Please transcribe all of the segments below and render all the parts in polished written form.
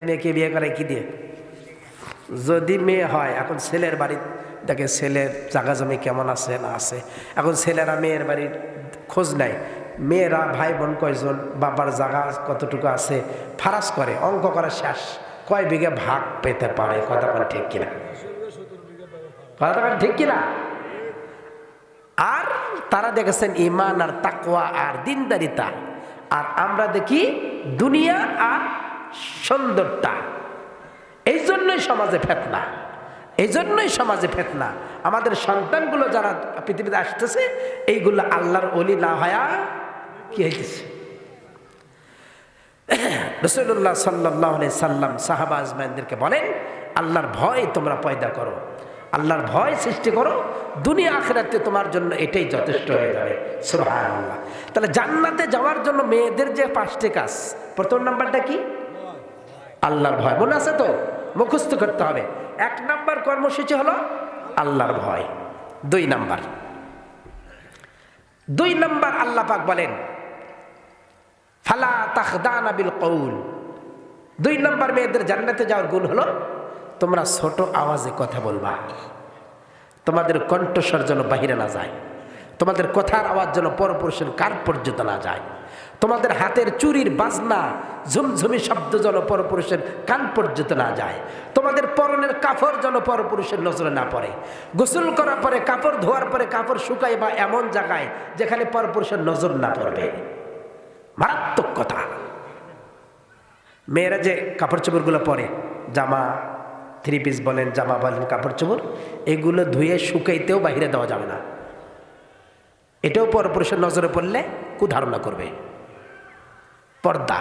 মেয়েকে বিয়ে করে কি দিয়ে? যদি মেয়ে হয়, এখন ছেলের বাড়ি দেখে ছেলের জায়গা জমি কেমন আছে না আছে। এখন ছেলেরা মেয়ের বাড়ির খোঁজ নেয়, মেয়েরা ভাই বোন কয়জন, বাবার জায়গা কতটুকু আছে ফারাস করে, অঙ্ক করা শেষ, কয় বিঘে ভাগ পেতে পারে। কথা কোন ঠিক কিনা? কথা কোন ঠিক কিনা? আর তারা দেখেছেন ঈমান আর তাকওয়া আর দিনদারিতা, আর আমরা দেখি দুনিয়া আর সৌন্দর্যটা। এই জন্যই সমাজে ফিতনা, এই জন্যই সমাজে ফিতনা। আমাদের সন্তানগুলো যারা পৃথিবীতে আসতেছে, এইগুলো আল্লাহর ওলি না হয়া কি হইতেছে? রাসূলুল্লাহ সাল্লাল্লাহু আলাইহি সাল্লাম সাহাবা আজমাইনদেরকে বলেন, আল্লাহর ভয় তোমরা পয়দা করো, আল্লাহর ভয় সৃষ্টি করো, দুনিয়া আখিরাতে তোমার জন্য এটাই যথেষ্ট হয়ে যাবে। সুবহানাল্লাহ। তাহলে জান্নাতে যাওয়ার জন্য মেয়েদের যে 5টি কাজ, প্রথম নাম্বারটা কি? আল্লাহর ভয়। মনে আছে তো? মুখস্থ করতে হবে। 1 নাম্বার কর্মসূচি হলো আল্লাহর ভয়। 2 নাম্বার আল্লাহ পাক বলেন ফালা তাখদানা বিল কওল। 2 নাম্বার মেয়েদের জান্নাতে যাওয়ার গুণ হলো তোমরা ছোট আওয়াজে কথা বলবা, তোমাদের কণ্ঠস্বর যেন বাহিরে না যায়, তোমাদের কথার আওয়াজ যেন পরপুরুষের কান পর্যন্ত না যায়, তোমাদের হাতের চুরির বাজনা ঝুমঝুমি শব্দ যেন পরপুরুষের কান পর্যন্ত না যায়, তোমাদের পরনের কাপড় যেন পরপুরুষের নজরে না পড়ে, গোসল করার পরে কাপড় ধোয়ার পরে কাপড় শুকাইবা এমন জায়গায় যেখানে পরপুরুষের নজর না পড়বে। মারাত্মক কথা। মেয়েরা যে কাপড় চোপড়গুলো পরে, জামা, 3 পিস বলেন, জামা বলেন, কাপড় চোপড়, এগুলো ধুয়ে শুকাইতেও বাইরে দেওয়া যাবে না। এটাও পরপুরুষের নজরে পড়লে কুধারণা করবে। পর্দা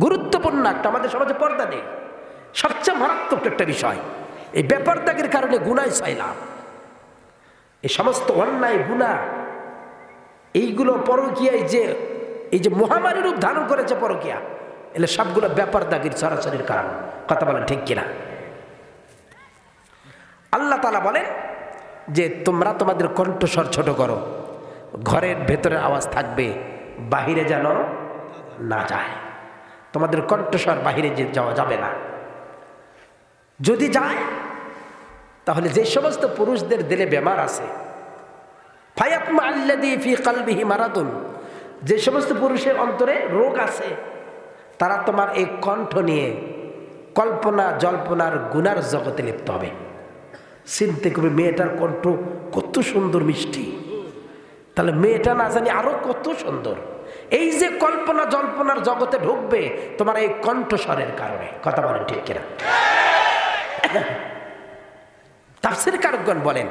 গুরুত্বপূর্ণ একটা, আমাদের সমাজে পর্দা নেই, সবচেয়ে মারাত্মক একটা বিষয়। এই বেপরদাগের কারণে গুনায় চাইলাম, এই সমস্ত অন্যায় গুনাহ, এইগুলো পরকীয়ায় যে এই যে মহামারী রূপ ধারণ করেছে পরকীয়া, এলে সবগুলো বেপরদাগির সরাসরির কারণ। কথা বলেন ঠিক কিনা? আল্লাহ তাআলা বলেন যে তোমরা তোমাদের কণ্ঠস্বর ছোট করো, ঘরের ভেতরে আওয়াজ থাকবে, বাহিরে যেন না যায়। তোমাদের কণ্ঠস্বর বাহিরে যাওয়া যাবে না। যদি যায় তাহলে যে সমস্ত পুরুষদের দিলে বেমার আছে, ফায়াতমা আল্লাযী ফী কলবিহি মারাদুন, যে সমস্ত পুরুষের অন্তরে রোগ আছে, তারা তোমার এই কণ্ঠ নিয়ে কল্পনা জল্পনার গুনার জগতে লিপ্ত হবে। চিন্তা করবে, মেয়েটার কণ্ঠ কত সুন্দর মিষ্টি, তাহলে মেয়েটা না জানি আরো কত সুন্দর। এই যে কল্পনা জল্পনার জগতে ঢুকবে তোমার এই কণ্ঠস্বরের কারণে। কথা বলেন ঠিক কিনা? তাফসীর কারকগণ বলেন,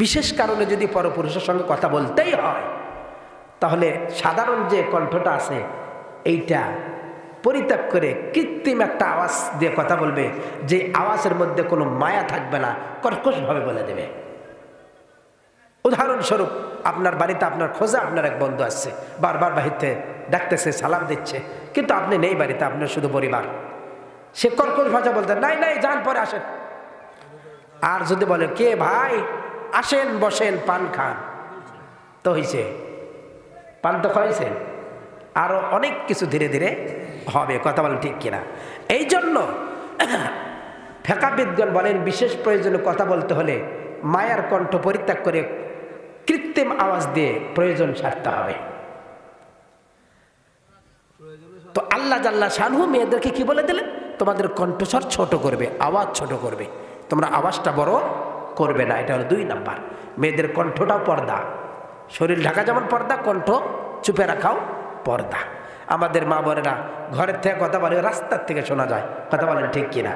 বিশেষ কারণে যদি পরপুরুষের সঙ্গে কথা বলতেই হয়, তাহলে সাধারণ যে কণ্ঠটা আছে এইটা পরিত্যাগ করে কৃত্রিম একটা আওয়াজ দিয়ে কথা বলবে, যে আওয়াজের মধ্যে কোনো মায়া থাকবে না, কর্কশভাবে বলে দেবে। উদাহরণস্বরূপ, আপনার বাড়িতে আপনার খোঁজে আপনার এক বন্ধু আসছে, বারবার বাড়িতে ডাকতেছে, সালাম দিচ্ছে, কিন্তু আপনি নেই বাড়িতে, আপনার শুধু পরিবার। সে কর্কশ ভাষা বলতে, নাই নাই যান, পরে আসেন। আর যদি বলে, কে ভাই, আসেন বসেন, পান খান, তো হয়েছে, পান তো খাইছেন, আরো অনেক কিছু ধীরে ধীরে হবে। কথা বলেন ঠিক কিনা? এই জন্য ফিকহবিদগণ বলেন, বিশেষ প্রয়োজনে কথা বলতে হলে মায়ার কণ্ঠ পরিত্যাগ করে কৃত্রিম আওয়াজ দিয়ে প্রয়োজন সারতে হবে। তো আল্লাহ জাল্লা শানহু মেয়েদেরকে কি বলে দিলেন? তোমাদের কণ্ঠস্বর ছোট করবে, আওয়াজ ছোট করবে, তোমরা আওয়াজটা বড় করবে না। এটা হলো 2 নাম্বার। মেয়েদের কণ্ঠটাও পর্দা, শরীর ঢাকা যেমন পর্দা, কণ্ঠ চুপে রাখাও পর্দা। আমাদের মা বোনেরা ঘরের থেকে কথা বলে, রাস্তার থেকে শোনা যায়। কথা বলেন ঠিক কিনা?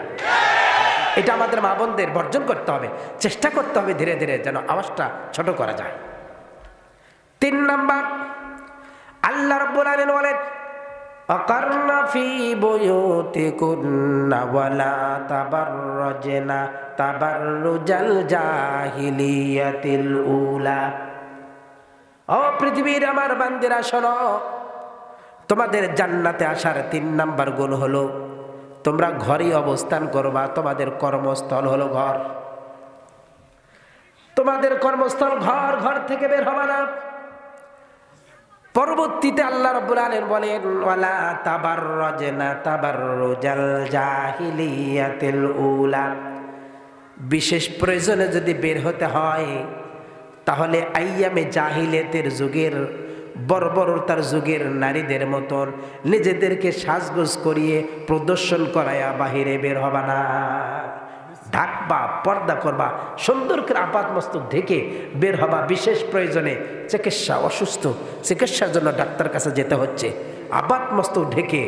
এটা আমাদের মা বোনদের বর্জন করতে হবে, চেষ্টা করতে হবে ধীরে ধীরে যেন আওয়াজটা ছোট করা যায়। 3 নাম্বার, আল্লাহ রাব্বুল আলামিন বলেন, আকারনা ফি বুয়ুতিকুন্না ওয়ালা তাবাররাজনা তাবাররুজাল জাহিলিয়াতিল উলা। ও পৃথিবীর আমার বান্দিরা শোনো, তোমাদের জান্নাতে আসার 3 নাম্বার গুণ হলো তোমরা ঘরেই অবস্থান করবা। তোমাদের কর্মস্থল হলো ঘর, তোমাদের কর্মস্থল ঘর, ঘর থেকে বের হবা না। পরবর্তীতে আল্লাহ রাব্বুল আলামিন বলেন ওয়ালা তাবাররাজনা তাবাররুজাল জাহিলিয়াতিল উলা, বিশেষ প্রয়োজনে যদি বের হতে হয় তাহলে আইয়ামে জাহিলিয়াতের যুগের বর্বরতার যুগের নারীদের মতন নিজেদেরকে সাজগোজ করিয়ে প্রদর্শন করায়া বাহিরে বের হবা না। ঢাকবা, পর্দা করবা, সুন্দর করে আপাত মস্তক ঢেকে বের হবা। বিশেষ প্রয়োজনে চিকিৎসা, অসুস্থ চিকিৎসার জন্য ডাক্তার কাছে যেতে হচ্ছে, আপাত মস্তক ঢেকে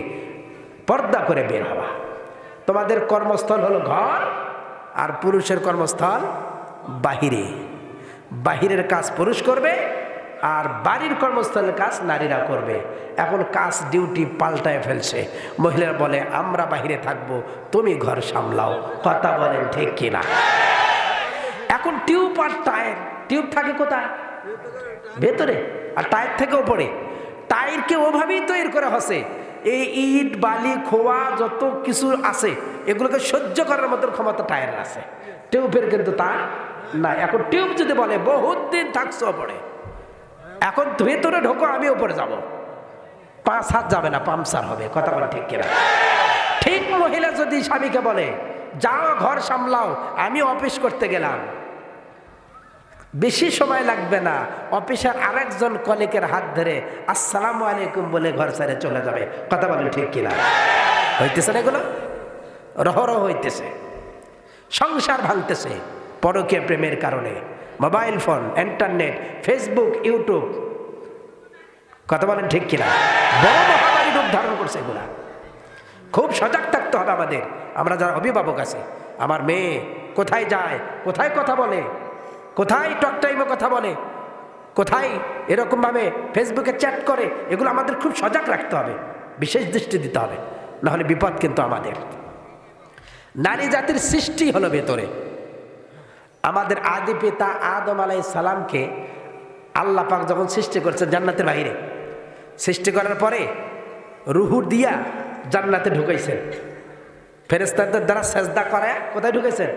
পর্দা করে বের হবা। তোমাদের কর্মস্থল হলো ঘর, আর পুরুষের কর্মস্থল বাহিরে। বাহিরের কাজ পুরুষ করবে, আর বাড়ির কর্মস্থলের কাজ নারীরা করবে। এখন কাজ ডিউটি পাল্টায় ফেলছে। মহিলারা বলে আমরা বাহিরে থাকবো, তুমি ঘর সামলাও। কথা বলেন ঠিক কিনা? এখন টিউব আর টায়ার, টিউব থাকে কোথায়? ভেতরে, আর টায়ার থেকে ওপরে। টায়ারকে ওভাবেই তৈরি করা হচ্ছে, এই ইট বালি খোয়া যত কিছু আছে এগুলোকে সহ্য করার মতো ক্ষমতা টায়ারের আছে, টিউবের কিন্তু তা না। এখন টিউব যদি বলে বহুত দিন থাকছো ওপরে, এখন ভেতরে ঢোকো, আমি উপরে যাব, 5 হাত যাবে না, পামচার হবে। কথা বলে ঠিক কিনা? ঠিক মহিলা যদি স্বামীকে বলে যাও ঘর সামলাও, আমি অফিস করতে গেলাম, বেশি সময় লাগবে না, অফিসের আরেকজন কলিগের হাত ধরে আসসালামু আলাইকুম বলে ঘর ছেড়ে চলে যাবে। কথা বলে ঠিক কিনা? হইতেছে না এগুলো? রহরহ হইতেছে, সংসার ভাঙতেছে পরকীয়া প্রেমের কারণে। Mobile phone, internet, Facebook, YouTube. কথা বলেন ঠিক কিনা? বড় মহামারী রূপ ধারণ করছে এগুলা। খুব সজাগ থাকতে হবে আমাদের। আমরা যারা অভিভাবক আছি, আমার মেয়ে কোথায় যায়, কোথায় কথা বলে, কোথায় টক টাইমে কথা বলে, কোথায় এরকমভাবে ফেসবুকে চ্যাট করে, এগুলো আমাদের খুব সজাগ রাখতে হবে, বিশেষ দৃষ্টি দিতে হবে, নাহলে বিপদ কিন্তু আমাদের। নারী জাতির সৃষ্টি হলো ভেতরে। আমাদের আদি পিতা আদম আলাইহিস সালামকে আল্লাহ পাক যখন সৃষ্টি করছেন জান্নাতের বাইরে, সৃষ্টি করার পরে রুহু দিয়া জান্নাতে ঢুকাইছেন, ফেরেশতাদের দ্বারা সেজদা করায় কোথায় ঢুকাইছেন?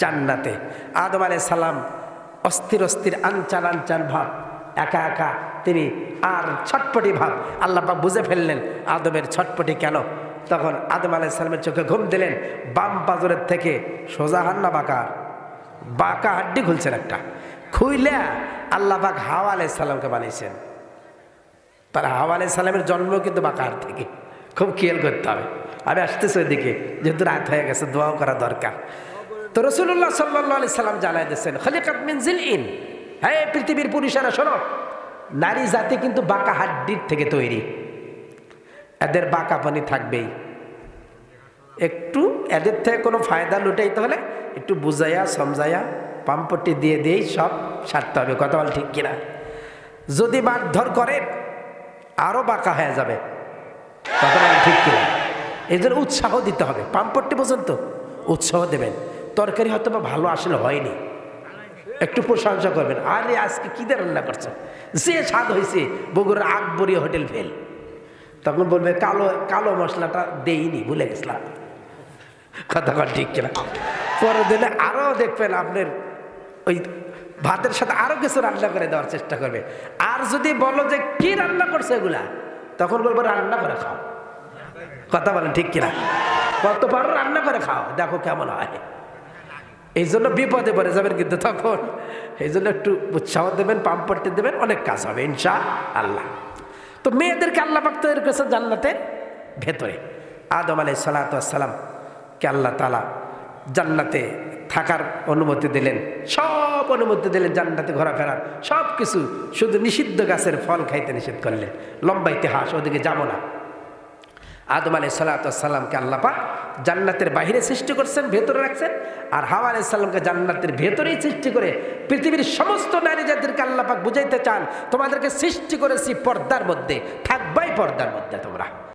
জান্নাতে। আদম আলাইহিস সালাম অস্থির অস্থির, আনচান আনচান ভাব, একা একা তিনি, আর ছটপটি ভাব। আল্লাহ পাক বুঝে ফেললেন আদমের ছটপটি কেন। তখন আদম আলাইহিস সালামের চোখে ঘুম দিলেন, বাম পাজরের থেকে সোজা হান্না বাঁকা হাড্ডি খুলছেন একটা, খুইলে আল্লাহ পাক হাওয়া আলাইহিস সালামকে বানিয়েছেন। তার হাওয়া আলাইহিস সালামের জন্ম কিন্তু বাঁকা হাড় থেকে। খুব খেয়াল করতে হবে। আমি আসতেছি ওইদিকে, যেহেতু রাত হয়ে গেছে, দোয়াও করা দরকার। তো রাসূলুল্লাহ সাল্লাল্লাহু আলাইহি সাল্লাম জানাই দিয়েছেন খলিকাত মিন জিলইন, হ্যাঁ পৃথিবীর পুরুষেরা শোনো, নারী জাতি কিন্তু বাঁকা হাড্ডির থেকে তৈরি। এদের বাঁকা পানি থাকবেই। একটু এদের থেকে কোনো ফায়দা লুটাইতে হলে একটু বুঝাইয়া সমঝাইয়া পাম্পটি দিয়ে দিয়েই সব সারতে হবে। কথা বল ঠিক কিনা? যদি মারধর করেন আরও বাঁকা হয়ে যাবে। কথা বল ঠিক কিনা? এই জন্য উৎসাহ দিতে হবে। পাম্পটি পর্যন্ত উৎসাহ দেবেন। তরকারি হয়তো বা ভালো আসলে হয়নি, একটু প্রশংসা করবেন, আরে আজকে কী দিয়ে রান্না করছে, যে স্বাদ হয়েছে, বগুড়ার আকবরী হোটেল ফেল। তখন বলবে কালো কালো মশলাটা দেইনি, ভুলে গেছিলাম। কথা বল ঠিক কিনা? পরের দিনে আরও দেখবেন আপনার ওই ভাতের সাথে আরও কিছু রান্না করে দেওয়ার চেষ্টা করবে। আর যদি বলো যে কি রান্না করছে এগুলা, তখন বলবো রান্না করে খাও। কথা বলেন ঠিক কিনা? কত পারো রান্না করে খাও, দেখো কেমন হয়। এই জন্য বিপদে পড়ে যাবেন কিন্তু তখন। এই জন্য একটু উৎসাহ দেবেন, পাম্পটি দেবেন, অনেক কাজ হবে ইনশাআল্লাহ। তো মেয়েদেরকে আল্লাহ পাক তৈরি করেছেন জান্নাতের ভেতরে। আদম আলাইহিস সালাতু ওয়াস সালামকে আল্লাহ তাআলা জান্নাতে থাকার অনুমতি দিলেন, সব অনুমতি দিলেন, জান্নাতে ঘোরাফেরার সব কিছু, শুধু নিষিদ্ধ গাছের ফল খাইতে নিষেধ করলেন। লম্বা ইতিহাস, ওদিকে যাব না। আদম আলাইহিস সালাতু ওয়াস সালামকে আল্লাহ পাক জান্নাতের বাইরে সৃষ্টি করছেন, ভেতরে রাখছেন। আর হাওয়া আলাইহিস সালামকে জান্নাতের ভেতরেই সৃষ্টি করে পৃথিবীর সমস্ত নারী জাতিকে আল্লাহ পাক বুঝাইতে চান, তোমাদেরকে সৃষ্টি করেছি পর্দার মধ্যে, থাকবাই পর্দার মধ্যে তোমরা।